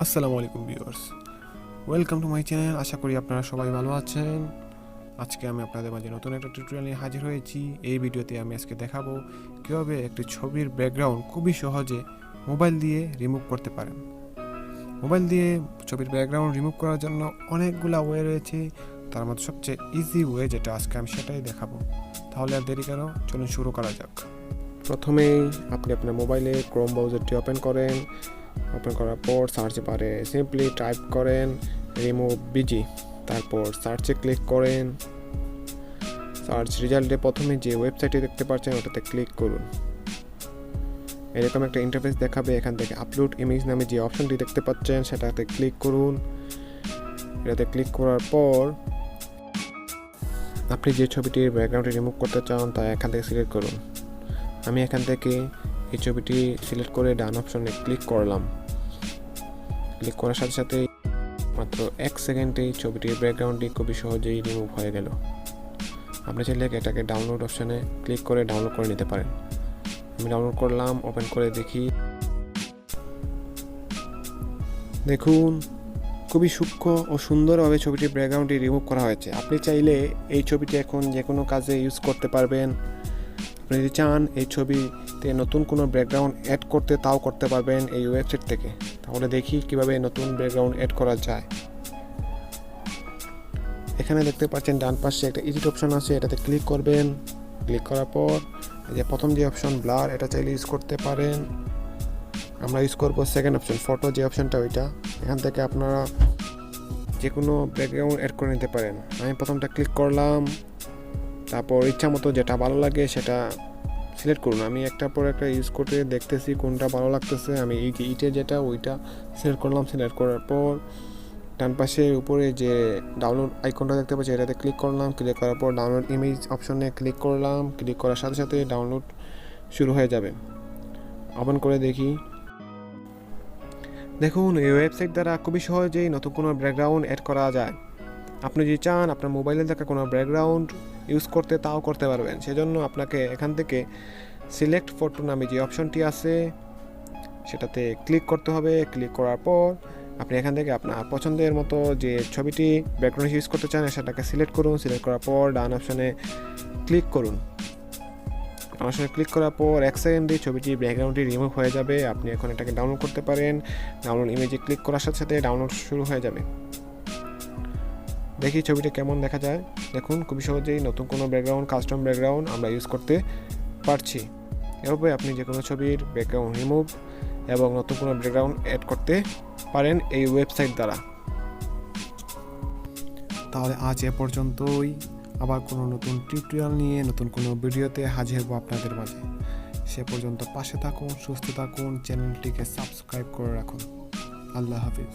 আসসালামু আলাইকুম viewers, welcome to my channel. আশা করি আপনারা সবাই ভালো আছেন। আজকে আমি আপনাদের মাঝে নতুন একটা টিউটোরিয়াল নিয়ে হাজির হয়েছি। এই ভিডিওতে আমি আজকে দেখাবো কীভাবে একটি ছবির ব্যাকগ্রাউন্ড খুবই সহজে মোবাইল দিয়ে রিমুভ করতে পারেন। মোবাইল দিয়ে ছবির ব্যাকগ্রাউন্ড রিমুভ করার জন্য অনেকগুলো ওয়ে রয়েছে, তার মধ্যে সবচেয়ে ইজি ওয়ে যেটা আজকে আমি সেটাই দেখাবো। তাহলে আর দেরি কেন, চলুন শুরু করা যাক। প্রথমেই আপনি আপনার মোবাইলে ক্রোম ব্রাউজারটি ওপেন করেন। ওপেন করার পর সার্চ বারে সিম্পলি টাইপ করেন রিমুভ বিজি, তারপর সার্চে ক্লিক করেন। সার্চ রেজাল্টে প্রথমে যে ওয়েবসাইটটি দেখতে পাচ্ছেন ওটাতে ক্লিক করুন। এরকম একটা ইন্টারফেস দেখাবে। এখান থেকে আপলোড ইমেজ নামে যে অপশনটি দেখতে পাচ্ছেন সেটাতে ক্লিক করুন। এটাতে ক্লিক করার পর আপনি যে ছবিটির ব্যাকগ্রাউন্ডটি রিমুভ করতে চান তা এখান থেকে সিলেক্ট করুন। আমি এখান থেকে এই ছবিটি সিলেক্ট করে ডান অপশনে ক্লিক করলাম। ক্লিক করার সাথে সাথে মাত্র 1 সেকেন্ডেই ছবিটির ব্যাকগ্রাউন্ডটি খুবই সহজেই রিমুভ হয়ে গেল। আপনি চাইলে এটাকে ডাউনলোড অপশনে ক্লিক করে ডাউনলোড করে নিতে পারেন। আমি ডাউনলোড করলাম, ওপেন করে দেখি। দেখুন খুবই সূক্ষ্ম ও সুন্দরভাবে ছবিটির ব্যাকগ্রাউন্ডটি রিমুভ করা হয়েছে। আপনি চাইলে এই ছবিটি এখন যে কোনো কাজে ইউজ করতে পারবেন। আপনি যদি চান এই ছবিতে নতুন কোনো ব্যাকগ্রাউন্ড অ্যাড করতে তাও করতে পারবেন এই ওয়েবসাইট থেকে। তাহলে দেখি কিভাবে নতুন ব্যাকগ্রাউন্ড অ্যাড করা যায়। এখানে দেখতে পাচ্ছেন ডান পাশে একটা এডিট অপশন আছে, এটাতে ক্লিক করবেন। ক্লিক করার পর এই যে প্রথম যে অপশন ব্লার, এটা চাইলে ইউজ করতে পারেন। আমরা ইউজ করব সেকেন্ড অপশন ফটো, যে অপশনটা ওইটা। এখান থেকে আপনারা যে কোনো ব্যাকগ্রাউন্ড অ্যাড করে নিতে পারেন। আমি প্রথমটা ক্লিক করলাম, তারপর ইচ্ছা মতো যেটা ভালো লাগে সেটা সিলেক্ট করুন। আমি একটার পর একটা ইউজ করতে দেখতেছি কোনটা ভালো লাগতেছে। আমি এই যে ইটে যেটা ওইটা সিলেক্ট করলাম। সিলেক্ট করার পর ডান পাশে উপরে যে ডাউনলোড আইকনটা দেখতে পাচ্ছি এটাতে ক্লিক করলাম। ক্লিক করার পর ডাউনলোড ইমেজ অপশনে ক্লিক করলাম। ক্লিক করার সাথে সাথে ডাউনলোড শুরু হয়ে যাবে। ওপেন করে দেখি। দেখুন এই ওয়েবসাইট দ্বারা খুবই সহজেই নতুন কোনো ব্যাকগ্রাউন্ড অ্যাড করা যায়। আপনি যদি চান আপনার মোবাইলে থাকা কোনো ব্যাকগ্রাউন্ড ইউজ করতে তাও করতে পারবেন। সেজন্য আপনাকে এখান থেকে সিলেক্ট ফটো নামে যে অপশনটি আছে সেটাতে ক্লিক করতে হবে। ক্লিক করার পর আপনি এখান থেকে আপনার পছন্দের মতো যে ছবিটি ব্যাকগ্রাউন্ড ইউজ করতে চান সেটাকে সিলেক্ট করুন। সিলেক্ট করার পর ডান অপশনে ক্লিক করুন। ডান অপশনে ক্লিক করার পর 1 সেকেন্ডে ছবিটির ব্যাকগ্রাউন্ডটি রিমুভ হয়ে যাবে। আপনি এখন এটাকে ডাউনলোড করতে পারেন। ডাউনলোড ইমেজে ক্লিক করার সাথে সাথে ডাউনলোড শুরু হয়ে যাবে। দেখি ছবিটা কেমন দেখা যায়। দেখুন খুবই সহজেই নতুন কোনো ব্যাকগ্রাউন্ড, কাস্টম ব্যাকগ্রাউন্ড আমরা ইউজ করতে পারছি। এভাবে আপনি যে কোনো ছবির ব্যাকগ্রাউন্ড রিমুভ এবং নতুন কোনো ব্যাকগ্রাউন্ড অ্যাড করতে পারেন এই ওয়েবসাইট দ্বারা। তাহলে আজ এ পর্যন্তই। আবার কোনো নতুন টিউটোরিয়াল নিয়ে নতুন কোনো ভিডিওতে হাজির হব আপনাদের মাঝে। সে পর্যন্ত পাশে থাকুন, সুস্থ থাকুন, চ্যানেলটিকে সাবস্ক্রাইব করে রাখুন। আল্লাহ হাফিজ।